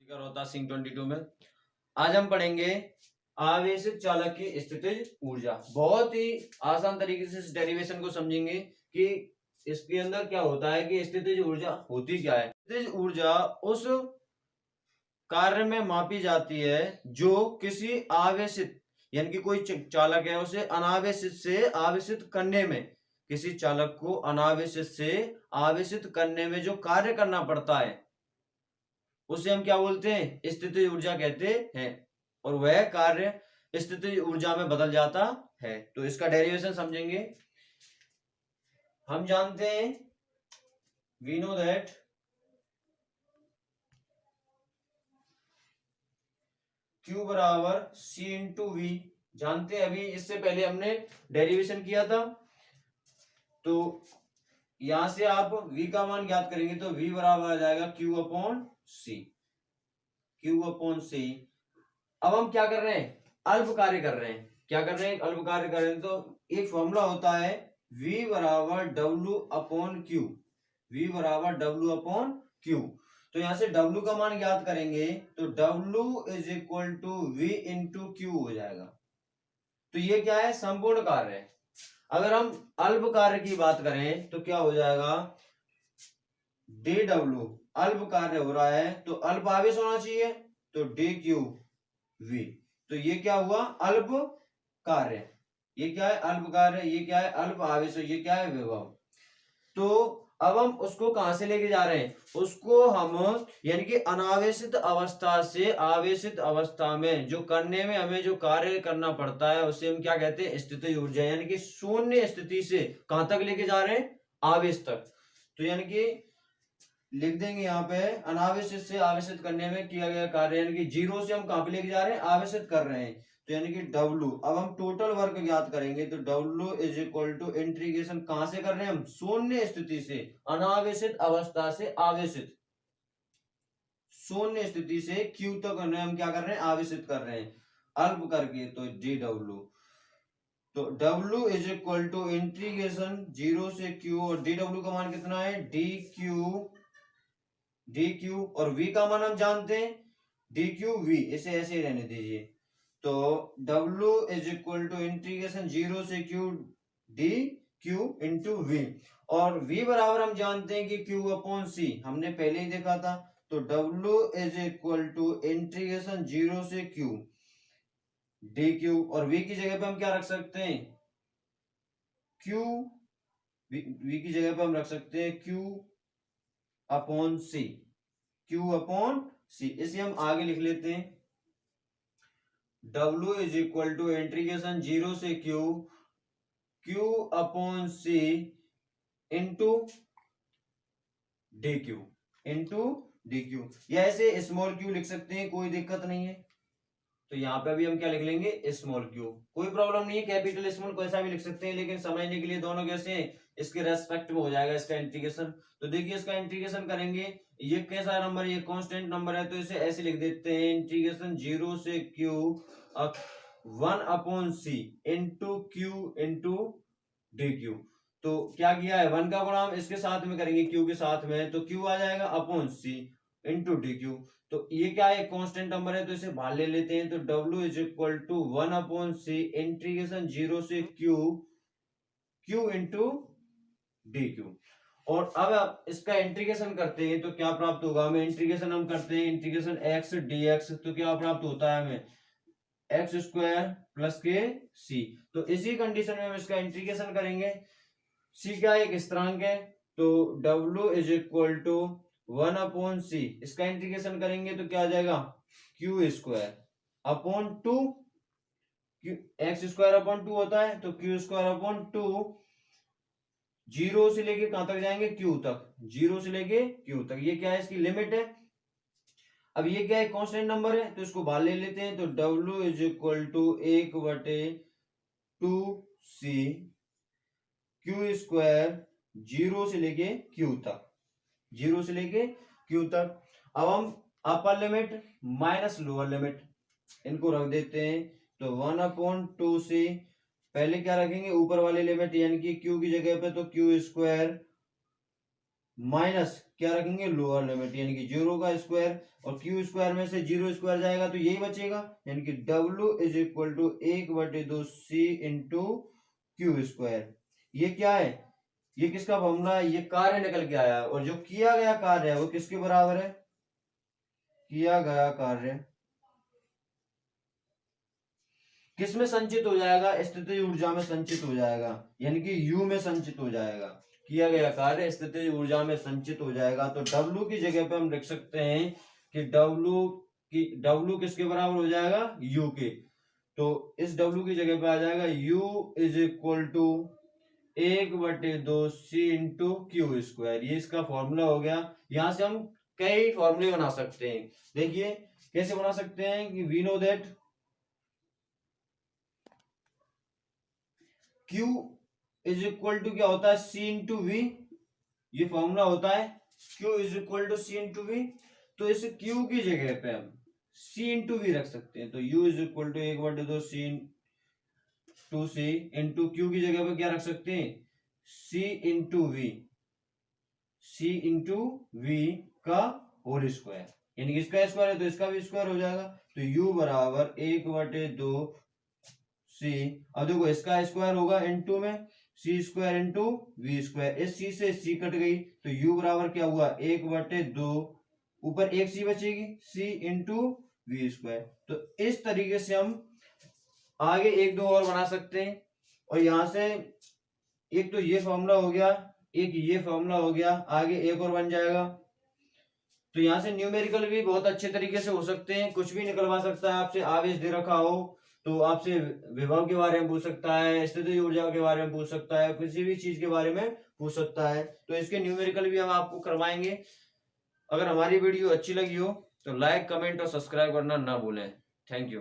Speaker होता सिंह 22 में। आज हम पढ़ेंगे आवेशित चालक की स्थितिज ऊर्जा। बहुत ही आसान तरीके से इस डेरिवेशन को समझेंगे कि इसके अंदर क्या होता है कि स्थितिज ऊर्जा होती क्या है। स्थितिज ऊर्जा उस कार्य में मापी जाती है जो किसी आवेशित यानी कि कोई चालक है उसे अनावेशित से आवेशित करने में, किसी चालक को अनावेशित से आवेशित करने में जो कार्य करना पड़ता है उसे हम क्या बोलते हैं, स्थितिज ऊर्जा कहते हैं। और वह कार्य स्थितिज ऊर्जा में बदल जाता है। तो इसका डेरिवेशन समझेंगे। हम जानते हैं, वी नो दैट Q बराबर C इंटू वी। जानते हैं, अभी इससे पहले हमने डेरिवेशन किया था। तो यहां से आप V का मान ज्ञात करेंगे तो V बराबर आ जाएगा Q upon C। Q upon C। अब हम क्या कर रहे हैं, अल्प कार्य कर रहे हैं। क्या कर रहे हैं, अल्प कार्य कर रहे हैं। तो एक फॉर्मूला होता है V बराबर W अपॉन Q। V बराबर W अपॉन Q। तो यहां से W का मान ज्ञात करेंगे तो W is equal to V into Q हो जाएगा। तो ये क्या है, संपूर्ण कार्य है। अगर हम अल्प कार्य की बात करें तो क्या हो जाएगा, DW अल्प कार्य हो रहा है तो अल्प आवेश होना चाहिए, तो DQ V। तो ये क्या हुआ, अल्प कार्य। ये क्या है, अल्प कार्य। ये क्या है, अल्प आवेश। ये क्या है, विभव। तो अब हम उसको कहां से लेके जा रहे हैं, उसको हम यानी कि अनावेशित अवस्था से आवेशित अवस्था में जो करने में हमें जो कार्य करना पड़ता है उसे हम क्या कहते हैं, स्थितिज ऊर्जा। यानी कि शून्य स्थिति से कहां तक लेके जा रहे हैं, आवेश तक। तो यानी कि लिख देंगे यहाँ पे, अनावेशित से आवेशित करने में किया गया कार्य, यानी कि जीरो से हम कहां पे लेके जा रहे हैं, आवेशित कर रहे हैं। तो यानी कि W, अब हम टोटल वर्क ज्ञात करेंगे तो W is equal to integration कहां से कर रहे हैं हम, शून्य स्थिति से अनावेशित अवस्था से आवेशित, शून्य स्थिति से Q तक हम क्या कर रहे हैं, आवेशित कर रहे हैं अल्प करके। तो DW, तो W is equal to integration zero से Q, और DW का मान कितना है, DQ। और V का मान हम जानते हैं DQV, इसे ऐसे ही रहने दीजिए। तो W is equal to integration zero से Q DQ इंटू V। और V बराबर हम जानते हैं कि Q अपॉन C, हमने पहले ही देखा था। तो W is equal to integration zero से Q DQ, और V की जगह पे हम क्या रख सकते हैं, Q। V की जगह पे हम रख सकते हैं Q upon C। Q upon C, इसे हम आगे लिख लेते हैं। W is equal to integration zero से Q upon C into DQ। या ऐसे स्मॉल q लिख सकते हैं, कोई दिक्कत नहीं है। तो यहाँ पे भी हम क्या लिख लेंगे, स्मॉल q, कोई प्रॉब्लम नहीं है। कैपिटल स्मॉल कैसा भी लिख सकते हैं, लेकिन समझने के लिए दोनों कैसे हैं, इसके रेस्पेक्ट में हो जाएगा इसका इंटीग्रेशन। तो देखिए इसका इंटीग्रेशन करेंगे, ये कैसा नंबर, ये कांस्टेंट नंबर है, तो इसे ऐसे लिख देते हैं, इंटीग्रेशन जीरो से Q 1 upon C into Q into DQ। तो क्या किया है, 1 का गुणा हम इसके साथ में करेंगे Q के साथ में, तो Q आ जाएगा अपॉन C इंटू DQ। तो ये क्या है, कांस्टेंट नंबर है तो इसे बाहर ले लेते हैं। तो W is equal to 1 upon C integration zero से Q इंटू DQ। और अब आप इसका इंटीग्रेशन करते हैं तो क्या प्राप्त होगा हमें, इंटीग्रेशन हम करते हैं, इंटीग्रेशन x dx, तो क्या प्राप्त होता है हमें, एक्स स्क्वायर प्लस के सी। तो इसी कंडीशन में हम इसका इंटीग्रेशन करेंगे। सी क्या एक स्थिरांक है, तो W is equal to 1 upon C, इसका इंटीग्रेशन करेंगे तो क्या आ जाएगा, Q square upon 2, X square upon 2 होता है, तो क्यू स्क्वायर अपॉन 2, जीरो से लेके कहां तक जाएंगे, क्यू तक, जीरो से लेके क्यू तक। ये क्या है, इसकी लिमिट है। अब ये क्या है, कांस्टेंट नंबर है तो इसको बाहर ले लेते हैं। तो W is equal to 1/2C Q square zero से लेके क्यू तक, जीरो से लेके क्यू तक। अब हम upper limit minus lower limit इनको रख देते हैं। तो 1/2C, पहले क्या रखेंगे, ऊपर वाली लिमिट यानी कि क्यू की जगह पे, तो क्यू स्क्वायर माइनस क्या रखेंगे, लोअर लिमिट, यानी कि 0 का स्क्वायर, और क्यू स्क्वायर में से 0 स्क्वायर जाएगा तो यही बचेगा, यानी कि W is equal to 1/2C into Q square. ये क्या है, ये किसका फॉर्मूला है, ये कार्य निकल के आया, और जो किया गया कार्य है वो किसके बराबर है, किया गया कार्य किस में संचित हो जाएगा, स्थितिज ऊर्जा में संचित हो जाएगा, यानी कि U में संचित हो जाएगा। किया गया कार्य स्थितिज ऊर्जा में संचित हो जाएगा, तो W की जगह पे हम लिख सकते हैं कि W किसके बराबर हो जाएगा, U के। तो इस W की जगह पे आ जाएगा U is equal to 1/2C into Q square. ये इसका फॉर्मूला हो गया। यहां से हम कई फॉर्मूले बना सकते हैं। देखिए कैसे बना सकते हैं कि we know that Q is equal to क्या होता है, C इंटू वी, ये फॉर्मूला होता है Q is equal to C into V. तो इस Q की जगह पे हम C इंटू वी रख सकते हैं, तो U is equal to 1/2C into C into Q की जगह पे क्या रख सकते हैं, C into V, C into V का होल स्क्वायर, यानी कि इसका स्क्वायर है तो इसका भी स्क्वायर हो जाएगा। तो U बराबर 1/2C, अब देखो इसका स्क्वायर होगा इंटू में C square into V square, इस C से C कट गई तो U बराबर क्या हुआ, 1/2, ऊपर एक C बचेगी, C इंटू वी स्क्वायर। तो इस तरीके से हम आगे एक दो और बना सकते हैं, और यहां से एक तो ये फॉर्मूला हो गया, एक ये फॉर्मूला हो गया, आगे एक और बन जाएगा। तो यहाँ से न्यूमेरिकल भी बहुत अच्छे तरीके से हो सकते हैं, कुछ भी निकलवा सकता है आपसे, आवेश दे रखा हो तो आपसे विभव के बारे में पूछ सकता है, स्थितिज ऊर्जा के बारे में पूछ सकता है, किसी भी चीज के बारे में पूछ सकता है। तो इसके न्यूमेरिकल भी हम आपको करवाएंगे। अगर हमारी वीडियो अच्छी लगी हो तो लाइक, कमेंट और सब्सक्राइब करना ना भूलें। Thank you.